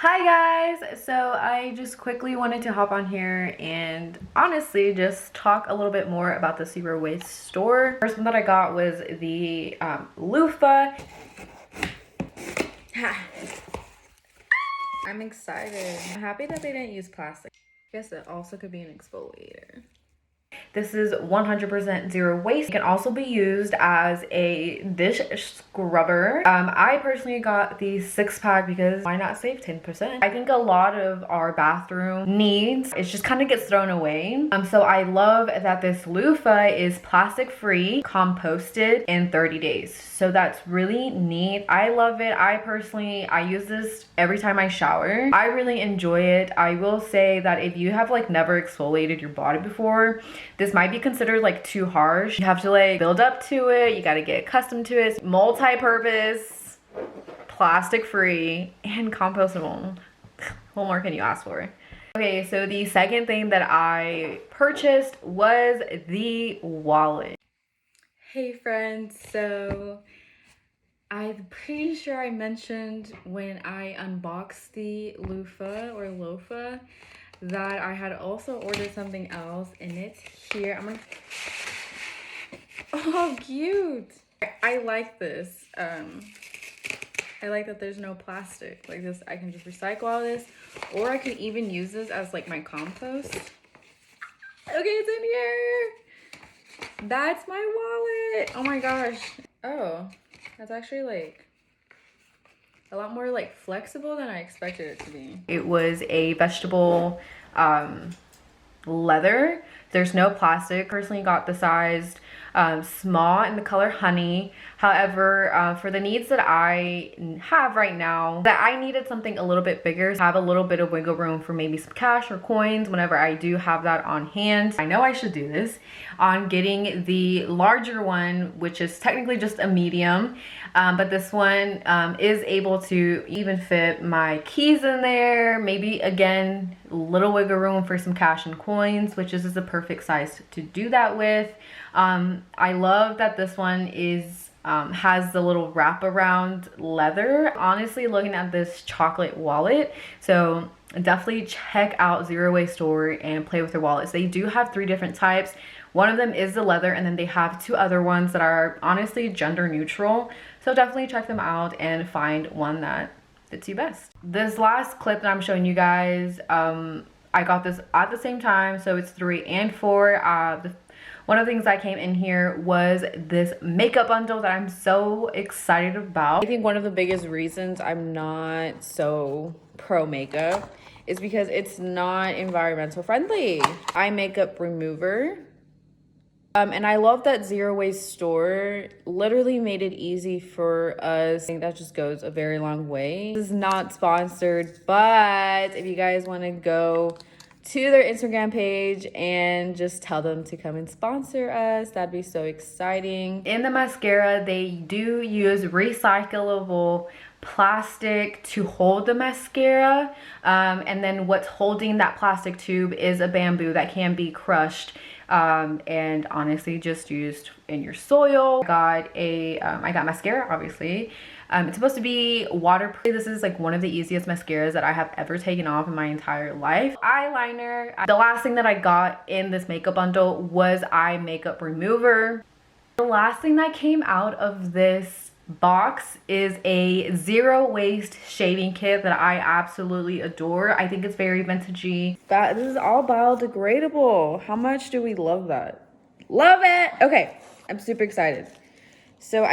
Hi guys! So I just quickly wanted to hop on here and honestly just talk a little bit more about the zero waste store. First one that I got was the loofah. I'm excited. I'm happy that they didn't use plastic. I guess it also could be an exfoliator. This is 100% zero waste. It can also be used as a dish scrubber. I personally got the 6-pack because why not save 10%? I think a lot of our bathroom needs, it just kind of gets thrown away. So I love that this loofah is plastic free, composted in 30 days. So that's really neat. I love it. I use this every time I shower. I really enjoy it. I will say that if you have like never exfoliated your body before, this might be considered like too harsh. You have to like build up to it. You got to get accustomed to it. Multi-purpose, plastic free, and compostable. What more can you ask for? Okay, so the second thing that I purchased was the wallet. Hey friends, so I'm pretty sure I mentioned when I unboxed the loofah that I had also ordered something else, and it's here. Oh, cute. I like this. I like that there's no plastic. Like this, I can just recycle all this, or I can even use this as like my compost. Okay, it's in here. That's my wallet. Oh my gosh. Oh, that's actually like a lot more like flexible than I expected it to be. It was a vegetable leather. There's no plastic. Personally got the size small in the color honey. However, for the needs that I have right now, that I needed something a little bit bigger, have a little bit of wiggle room for maybe some cash or coins whenever I do have that on hand. I know I should do this on getting the larger one, which is technically just a medium, but this one is able to even fit my keys in there. Maybe again, little wiggle room for some cash and coins, which is the perfect size to do that with. I love that this one is has the little wraparound leather. Honestly, looking at this chocolate wallet, so definitely check out Zero Waste Store and play with their wallets. They do have 3 different types. One of them is the leather, and then they have 2 other ones that are honestly gender neutral. So definitely check them out and find one that fits you best. This last clip that I'm showing you guys, I got this at the same time, so it's 3 and 4. One of the things that came in here was this makeup bundle that I'm so excited about. I think one of the biggest reasons I'm not so pro makeup is because it's not environmental friendly. Eye makeup remover. And I love that Zero Waste Store literally made it easy for us. I think that just goes a very long way. This is not sponsored, but if you guys want to go to their Instagram page and just tell them to come and sponsor us, that'd be so exciting. In the mascara, they do use recyclable plastic to hold the mascara, and then what's holding that plastic tube is a bamboo that can be crushed and honestly just used in your soil. I got mascara, obviously. It's supposed to be waterproof. This is like one of the easiest mascaras that I have ever taken off in my entire life. Eyeliner. The last thing that I got in this makeup bundle was eye makeup remover. The last thing that came out of this box is a zero waste shaving kit that I absolutely adore. I think it's very vintagey. This is all biodegradable. How much do we love that? Love it. Okay, I'm super excited. So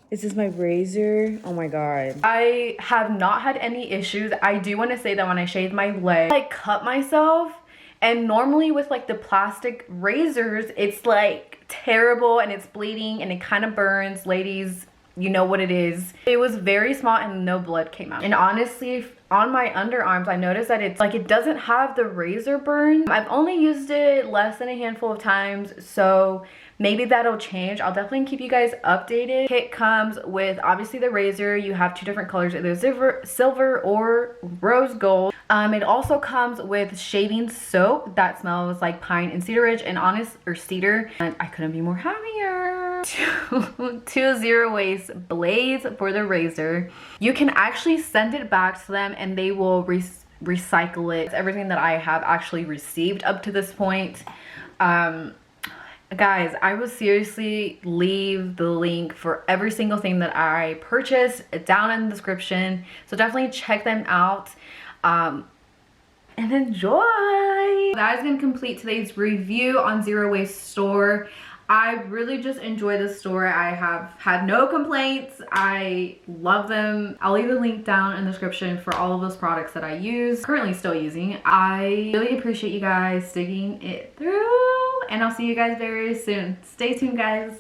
this is my razor. Oh my god. I have not had any issues. I do want to say that when I shaved my leg, I cut myself, and normally with like the plastic razors, it's like terrible and it's bleeding and it kind of burns. Ladies, you know what it is. It was very small and no blood came out. And honestly, on my underarms, I noticed that it's like it doesn't have the razor burn. I've only used it less than a handful of times, so maybe that'll change. I'll definitely keep you guys updated. Kit comes with obviously the razor. You have two different colors, either silver or rose gold. It also comes with shaving soap that smells like pine and cedar ridge and cedar, and I couldn't be more happier. Two zero waste blades for the razor. You can actually send it back to them and they will recycle it. It's everything that I have actually received up to this point. Guys, I will seriously leave the link for every single thing that I purchased down in the description, so definitely check them out and enjoy. That is going to complete today's review on Zero Waste Store. I really just enjoy this store. I have had no complaints. I love them. I'll leave a link down in the description for all of those products that I use, currently still using. I really appreciate you guys sticking it through, and I'll see you guys very soon. Stay tuned, guys.